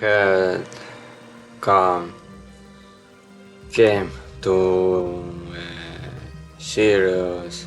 had come came to a serious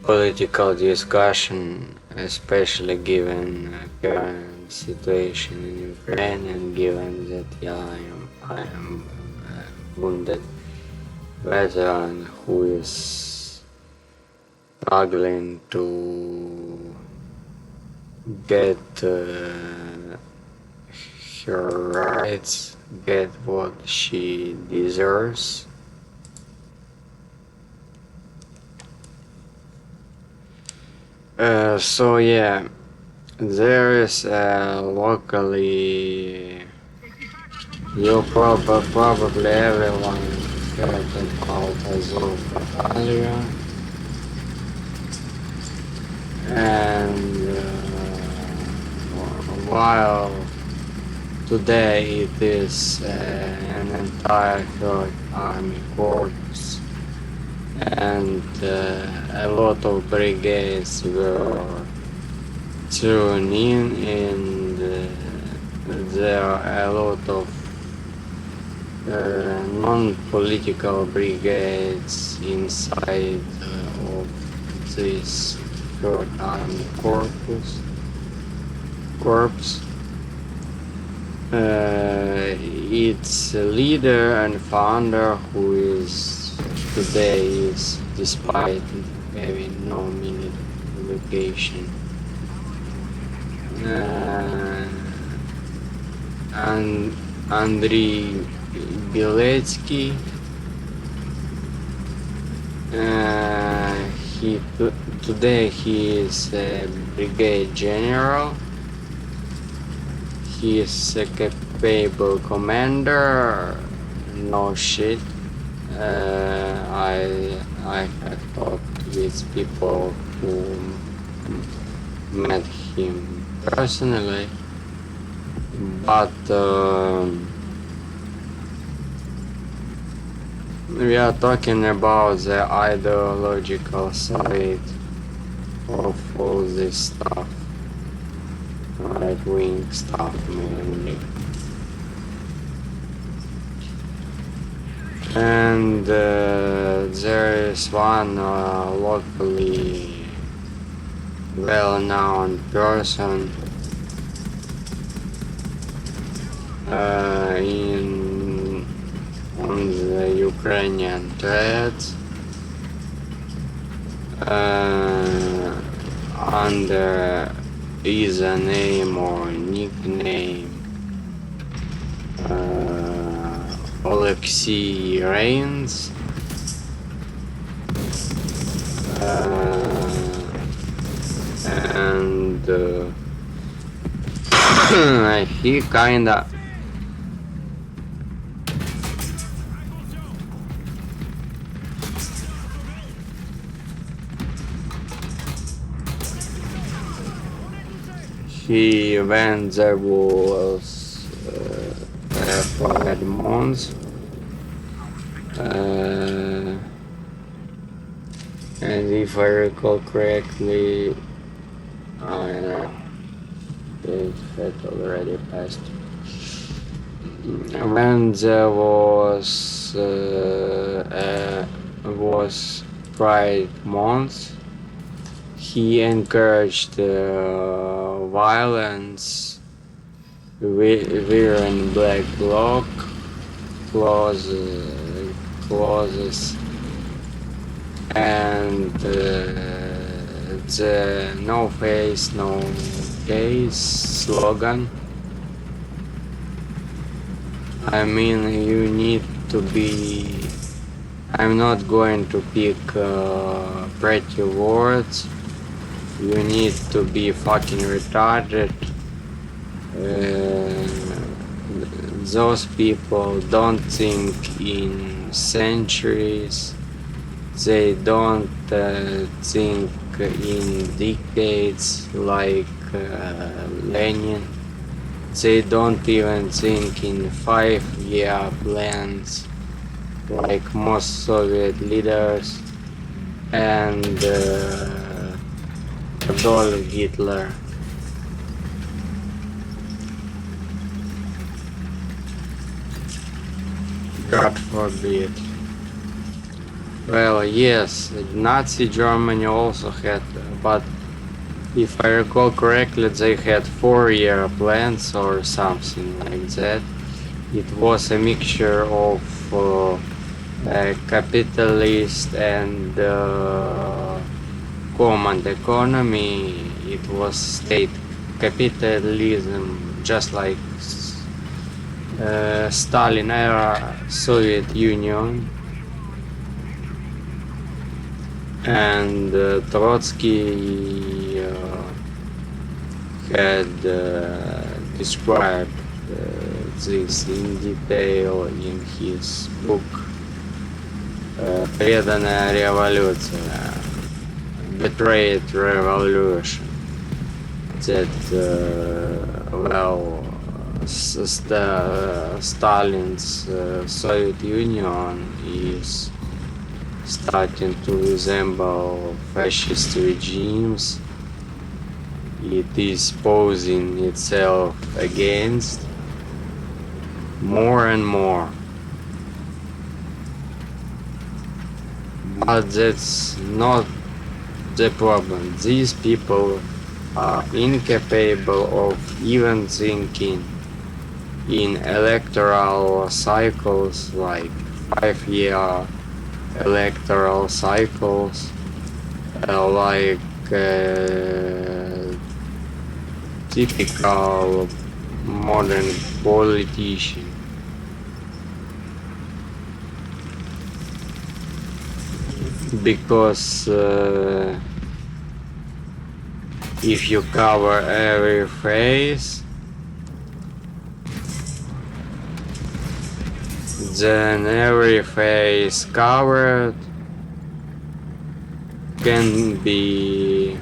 political discussion, especially given current situation in Ukraine, and given that I am a wounded veteran who is struggling to get her rights, get what she deserves. So yeah, there is locally, probably everyone heard about Azov Battalion, and while today it is an entire Third Army Corps, and a lot of brigades were thrown in, and there are a lot of non-political brigades inside of this Third Army Corps. Its leader and founder, who is today is, despite having no military education, and Andriy Beletsky, today he is a brigade general. He is a capable commander. No shit. I have talked with people who met him personally, but we are talking about the ideological side of all this stuff, right-wing stuff mainly. And there is one locally well-known person on the Ukrainian threads under either name or nickname Alexei Reigns. And he kinda when there was 5 months, and if I recall correctly, it had already passed. When there was Pride Month, he encouraged violence, wearing black clothes, and the no face, no case slogan. I mean, you need to be, I'm not going to pick pretty words, you need to be fucking retarded. Those people don't think in centuries, they don't think in decades like Lenin, they don't even think in 5-year plans like most Soviet leaders and Adolf Hitler. God forbid. Well, yes, Nazi Germany also had, but if I recall correctly, they had 4-year plans or something like that. It was a mixture of capitalist and command economy. It was state capitalism, just like Stalin era Soviet Union, and Trotsky had described this in detail in his book Преданная революция, Betrayed Revolution, that Stalin's Soviet Union is starting to resemble fascist regimes. It is posing itself against more and more. But that's not the problem. These people are incapable of even thinking in electoral cycles, like 5-year electoral cycles, like typical modern politician. Because if you cover every face, then every face covered can be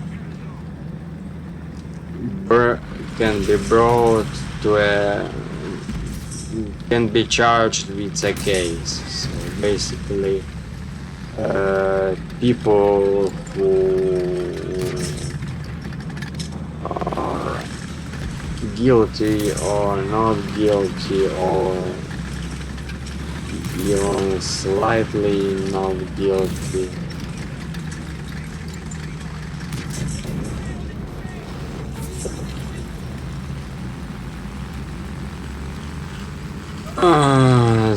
brought to can be charged with a case. So basically, people who are guilty or not guilty, or even slightly not guilty,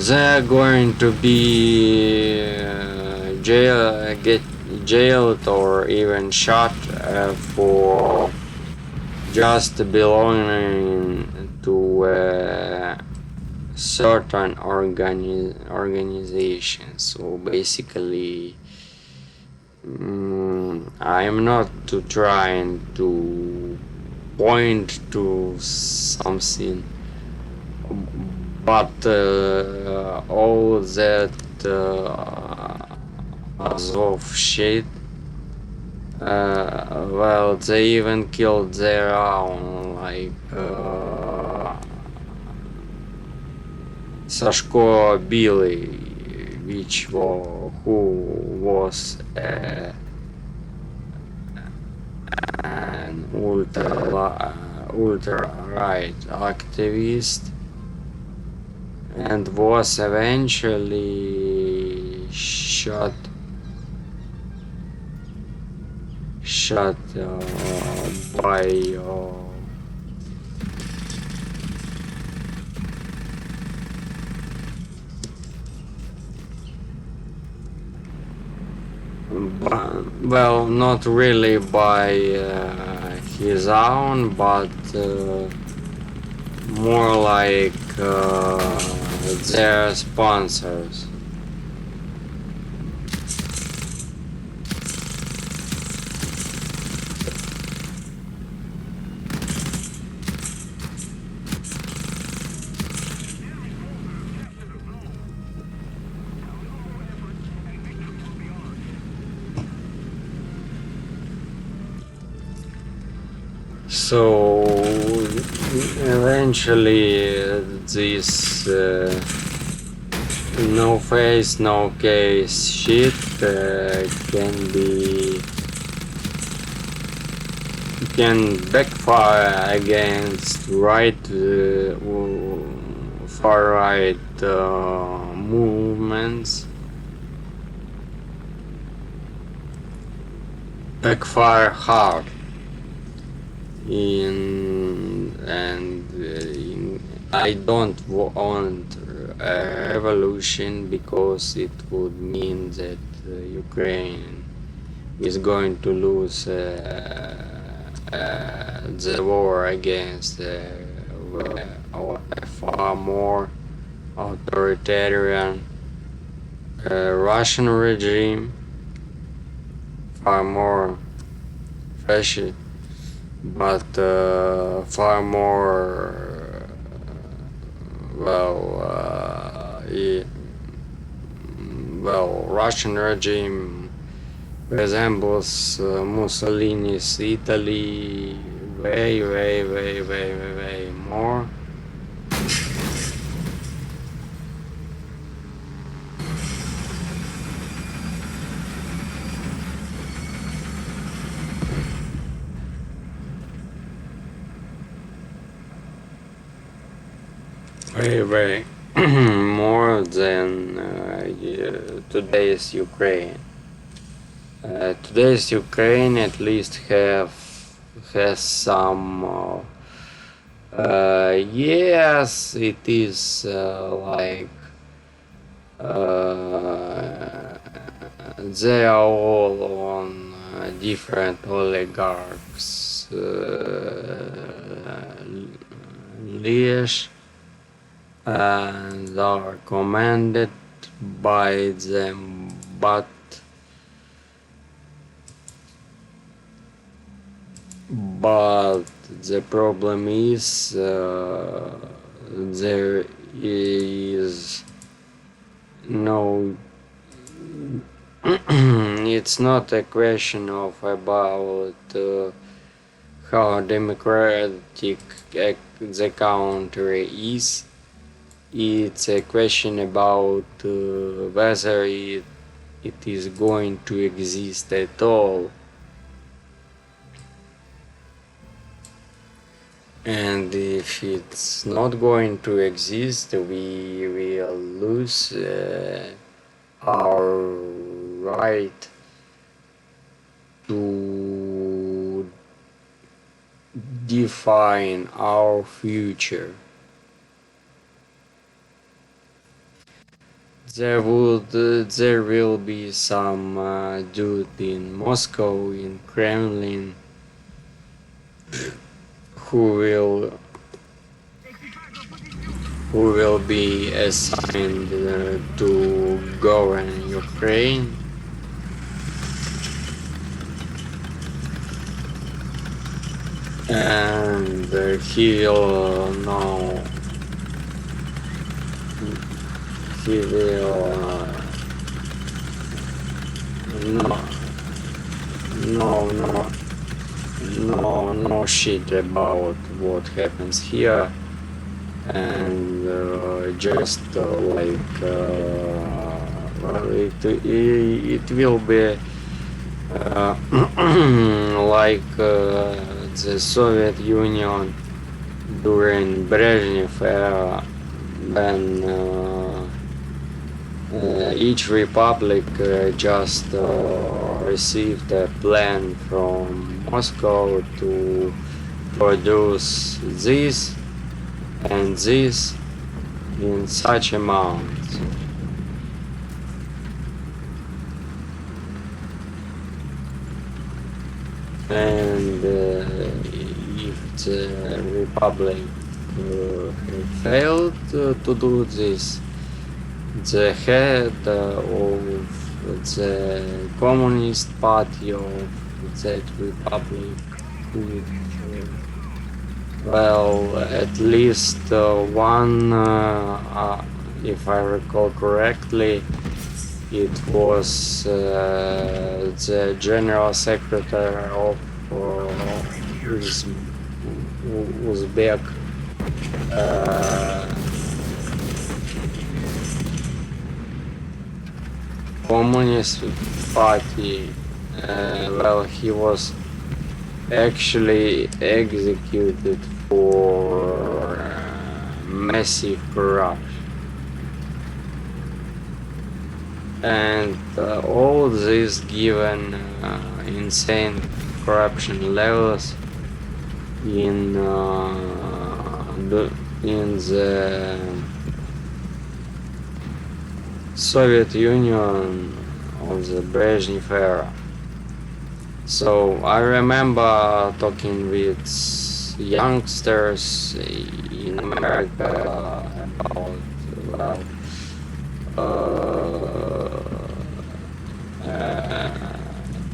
they're going to be get jailed or even shot for just belonging to certain organization. So basically, I'm not trying to point to something, but all that Azov shit, well, they even killed their own, like Sashko Billy, who was an ultra-right activist, and was eventually shot by well, not really by his own, but more like their sponsors. So eventually this no face, no case shit can backfire against far right movements backfire hard I don't want a revolution because it would mean that Ukraine is going to lose the war against a far more authoritarian Russian regime, far more fascist, but far more Russian regime resembles Mussolini's Italy way more. Way more than today's Ukraine. Today's Ukraine at least has some yes, it is they are all on different oligarchs leash and are commanded by them, but the problem is there is no it's not a question of about how democratic the country is. It's a question about whether it is going to exist at all. And if it's not going to exist, we will lose our right to define our future. There will be some dude in Moscow, in Kremlin, who will be assigned to govern Ukraine. And he will know. He will no shit about what happens here, and just it will be like the Soviet Union during Brezhnev era, when each republic just received a plan from Moscow to produce this and this in such amounts. And if the republic failed to do this, the head of the Communist Party of that republic could, at least one, if I recall correctly, it was the General Secretary of Uzbek Communist Party. He was actually executed for massive corruption. And all this given insane corruption levels in the Soviet Union of the Brezhnev era. So I remember talking with youngsters in America about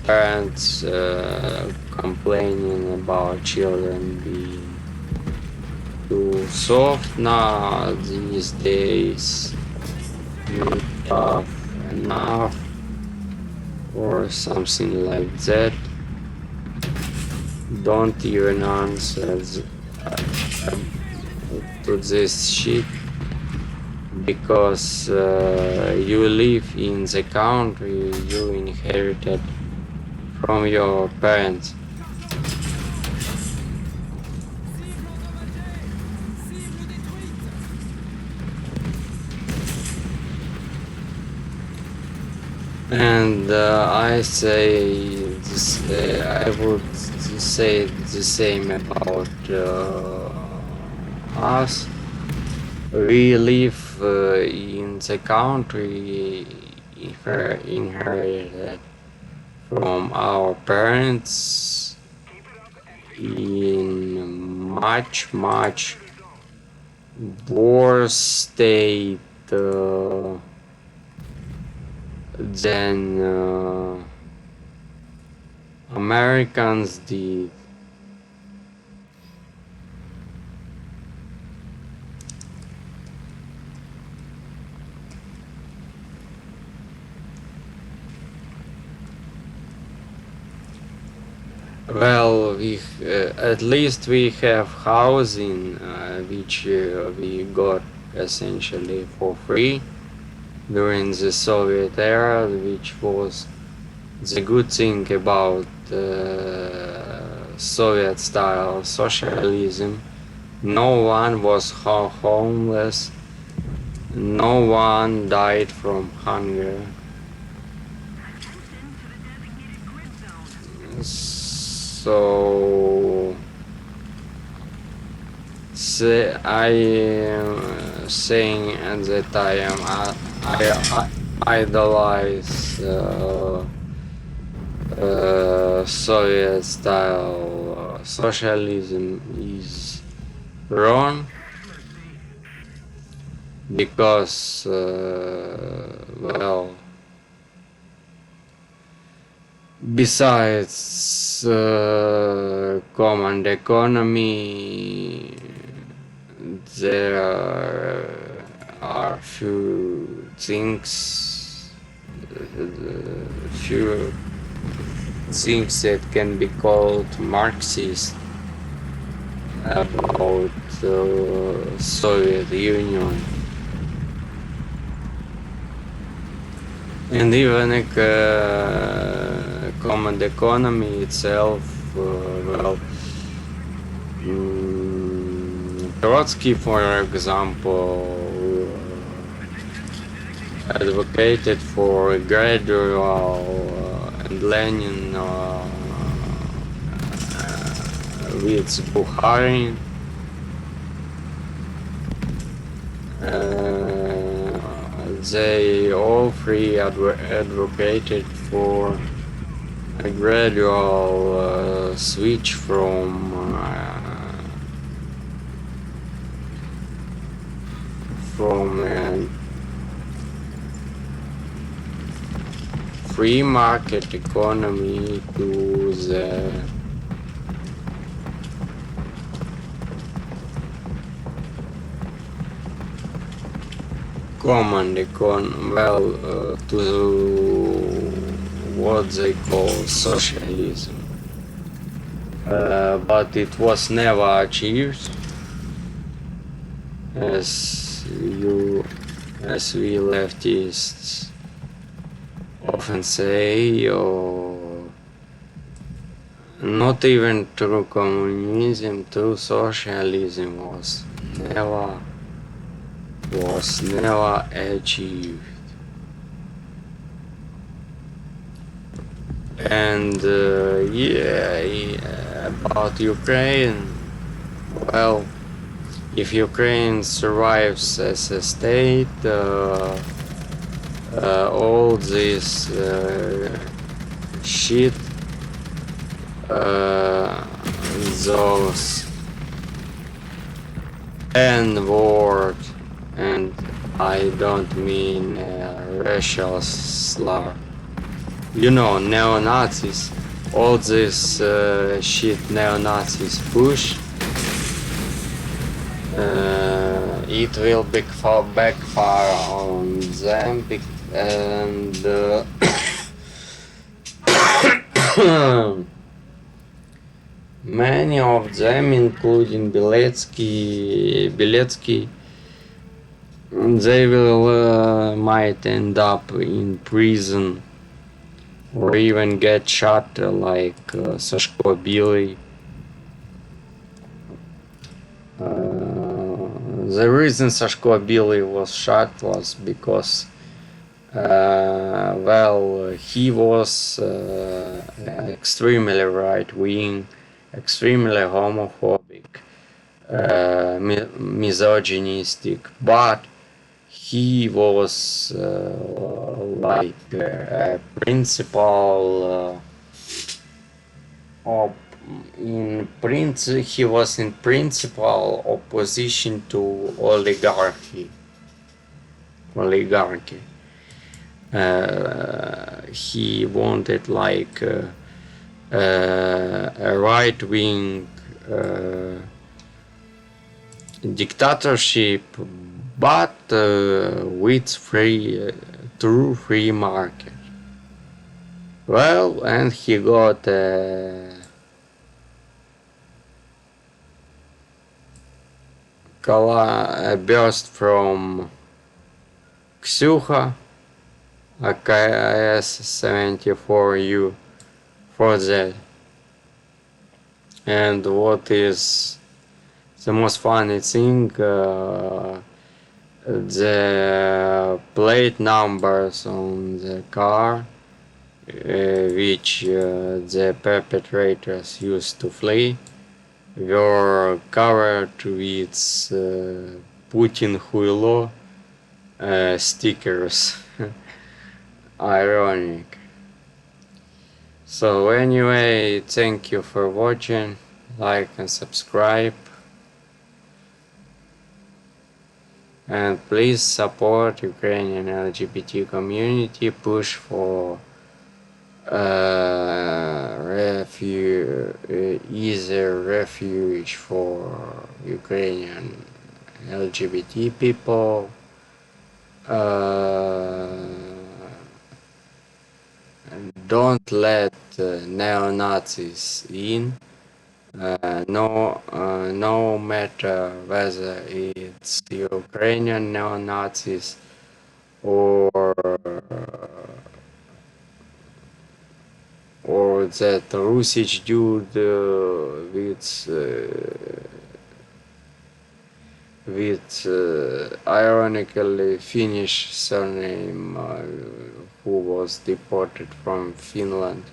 parents complaining about children being too soft now these days, not tough enough, or something like that. Don't even answer to this shit, because you live in the country you inherited from your parents. And I say this, I would say the same about us. We live in the country inherited from our parents in much worse state than Americans did. Well, at least we have housing, which we got essentially for free during the Soviet era, which was the good thing about Soviet-style socialism. No one was homeless, no one died from hunger. So I am saying that I idolize Soviet-style socialism is wrong, because well, besides common economy, there are few things that can be called Marxist about Soviet Union. And even common economy itself, well, Trotsky, for example, advocated for a gradual, and Lenin with Bukharin, they all three advocated for a gradual switch from free market economy to the common economy, well, to what they call socialism. But it was never achieved, as we leftists often say, or not even through communism, through socialism was never achieved. And about Ukraine, well, if Ukraine survives as a state, all this shit, those N-word, and I don't mean racial slur. You know, neo-Nazis, all this shit neo-Nazis push, it will backfire on them, and many of them, including Beletsky, they will might end up in prison or even get shot like Sashko Billy. The reason Sashko Billy was shot was because well, he was extremely right-wing, extremely homophobic, misogynistic, but he was like a principal he was in principal opposition to oligarchy. He wanted like a right-wing dictatorship, but with true free market. Well, and he got a burst from Ksuha, AKS-74U for that. And what is the most funny thing, the plate numbers on the car, which the perpetrators used to flee, were covered with Putin Huilo stickers. Ironic. So anyway, thank you for watching, like and subscribe, and please support Ukrainian LGBT community, push for easier refuge for Ukrainian LGBT people. Don't let neo-Nazis in. No matter whether it's Ukrainian neo-Nazis or that Russian dude with ironically Finnish surname, who was deported from Finland,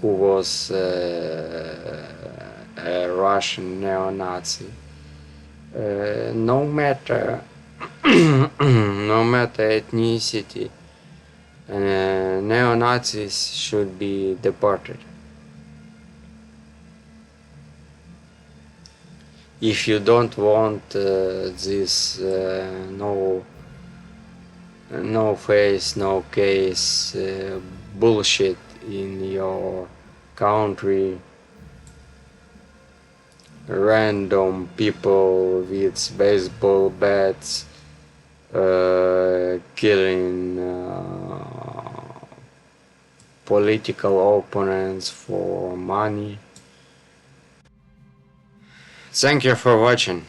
who was a Russian neo-Nazi. No matter no matter ethnicity, neo-Nazis should be deported. If you don't want this no face, no case bullshit in your country, random people with baseball bats killing political opponents for money. Thank you for watching.